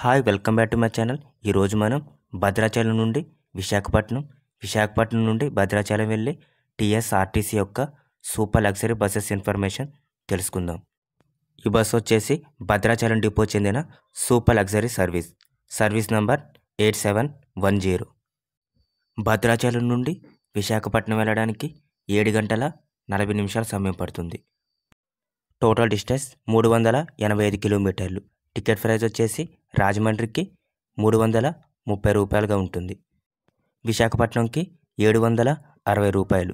Hi welcome back to my channel. ఈరోజు మనం భద్రాచలం నుండి విశాఖపట్నం నుండి భద్రాచలం వెళ్ళి టీఎస్ఆర్టీసీ యొక్క సూపర్ లగ్జరీ బస్సెస్ ఇన్ఫర్మేషన్ తెలుసుకుందాం. ఈ బస్సు వచ్చేసి భద్రాచలం డిపో చెందిన super luxury service number 8710. Bhadrachalam నుండి విశాఖపట్నం వెళ్ళడానికి 7 గంటల 40 నిమిషాల సమయం పడుతుంది. టోటల్ డిస్టెన్స్ 385 కిలోమీటర్లు. టికెట్ ప్రైస్ వచ్చేసి రాజమండ్రికి 330 రూపాయలుగా ఉంటుంది. విశాఖపట్నంకి 760 రూపాయలు.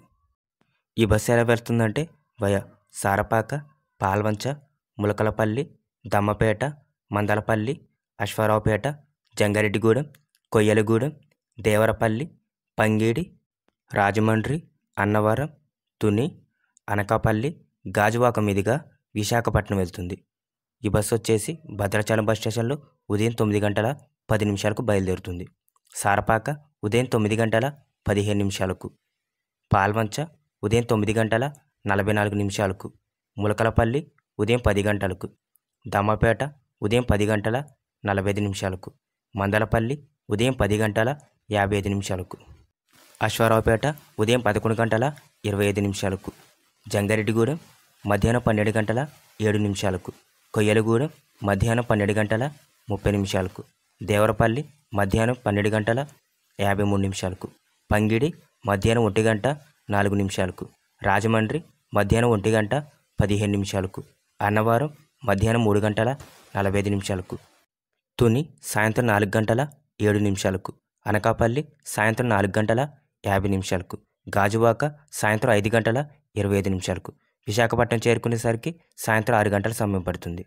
ఈ బస్సు ఎలా వెళ్తుందంటే వయా సారపాక, పాల్వంచ, ములకలపల్లి, దమ్మపేట, మందలపల్లి, అశ్వారావుపేట, జంగారెడ్డిగూడెం, కొయ్యలగూడెం, దేవరపల్లి, పంగిడి, రాజమండ్రి, అన్నవరం, తుని, అనకాపల్లి, గాజువాక మీదుగా విశాఖపట్నం వెళ్తుంది. ఈ బస్సు వచ్చేసి భద్రాచలం బస్ స్టేషన్లో ఉదయం 9 గంటల 10 నిమిషాలకు బయలుదేరుతుంది. సారపాక ఉదయం 9 గంటల 15 నిమిషాలకు, పాల్వంచ ఉదయం 9 గంటల 44 నిమిషాలకు, ములకలపల్లి ఉదయం 10 గంటలకు, దమ్మపేట ఉదయం 10 గంటల 45 నిమిషాలకు, మందలపల్లి ఉదయం 10 గంటల 55 నిమిషాలకు, అశ్వారావుపేట ఉదయం 11 గంటల 25 నిమిషాలకు, జంగారెడ్డిగూడెం మధ్యాహ్నం 12 గంటల 7 నిమిషాలకు, కొయ్యలగూడెం మధ్యాహ్నం 12 గంటల 30 నిమిషాలకు, దేవరపల్లి మధ్యాహ్నం 12 గంటల 53 నిమిషాలకు, పంగిడి మధ్యాహ్నం 1 గంట 4 నిమిషాలకు, రాజమండ్రి మధ్యాహ్నం 1 గంట 15 నిమిషాలకు, అన్నవరం మధ్యాహ్నం 3 గంటల 45 నిమిషాలకు, తుని సాయంత్రం 4 గంటల 7 నిమిషాలకు, అనకాపల్లి సాయంత్రం 4 గంటల 50 నిమిషాలకు, గాజువాక సాయంత్రం 5 గంటల 25 నిమిషాలకు, విశాఖపట్నం చేరుకునేసరికి సాయంత్రం 6 గంటల సమయం పడుతుంది.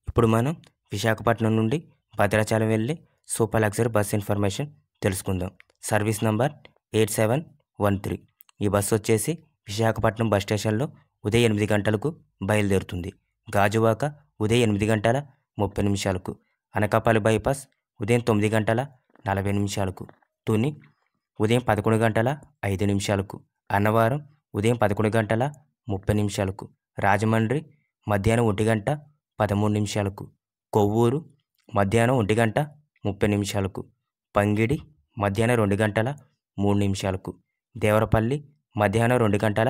ఇప్పుడు మనం విశాఖపట్నం నుండి భద్రాచలం వెళ్ళి సూపర్ లగ్జరీ బస్ ఇన్ఫర్మేషన్ తెలుసుకుందాం. Service number 8713. ఈ బస్సు వచ్చేసి విశాఖపట్నం బస్ స్టేషన్లో ఉదయం 8 గంటలకు బయలుదేరుతుంది. గాజువాక ఉదయం 8 గంటల 30 నిమిషాలకు, అనకాపల్లి బైపాస్ ఉదయం 9 గంటల 40 నిమిషాలకు, తుని ఉదయం 11 గంటల 5 నిమిషాలకు, అన్నవరం ఉదయం 11 గంటల 30 నిమిషాలకు, రాజమండ్రి మధ్యాహ్నం 1 గంట 13 నిమిషాలకు, కొవ్వూరు మధ్యాహ్నం 1 గంట 30 నిమిషాలకు, పంగిడి మధ్యాహ్నం 2 గంటల 3 నిమిషాలకు, దేవరపల్లి మధ్యాహ్నం 2 గంటల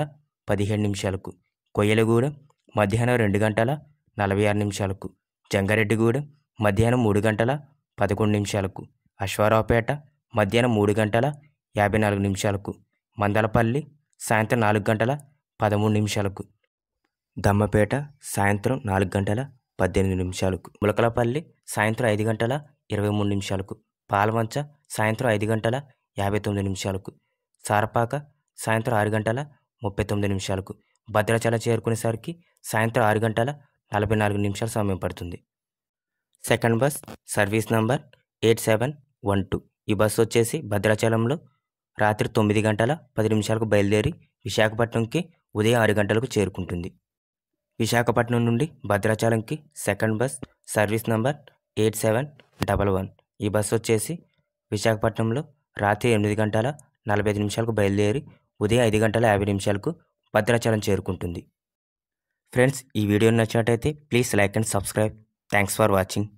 15 నిమిషాలకు, కొయ్యలగూడెం మధ్యాహ్నం 2 గంటల 46 నిమిషాలకు, జంగారెడ్డిగూడెం మధ్యాహ్నం 3 గంటల 11 నిమిషాలకు, అశ్వారావుపేట మధ్యాహ్నం 3 గంటల 54 నిమిషాలకు, మందలపల్లి సాయంత్రం 4 గంటల 13 నిమిషాలకు, దమ్మపేట సాయంత్రం 4 గంటల 18 నిమిషాలకు, ములకలపల్లి సాయంత్రం 5 గంటల 23 నిమిషాలకు, పాల్వంచ సాయంత్రం 5 గంటల 59 నిమిషాలకు, సారపాక సాయంత్రం 6 గంటల 39 నిమిషాలకు, భద్రాచలం చేరుకునేసరికి సాయంత్రం 6 గంటల 44 నిమిషాల సమయం పడుతుంది. Second bus service number 8712. ఈ బస్సు వచ్చేసి భద్రాచలంలో రాత్రి 9 గంటల 10 నిమిషాలకు బయలుదేరి విశాఖపట్నంకి ఉదయం 6 గంటలకు చేరుకుంటుంది. విశాఖపట్నం నుండి భద్రాచలంకి సెకండ్ బస్ సర్వీస్ నంబర్ 8711. ఈ బస్సు వచ్చేసి విశాఖపట్నంలో రాత్రి 8 గంటల 45 నిమిషాలకు బయలుదేరి ఉదయం 5 గంటల 50 నిమిషాలకు భద్రాచలం చేరుకుంటుంది. ఫ్రెండ్స్, ఈ వీడియో నచ్చినట్టయితే please like and subscribe. Thanks for watching.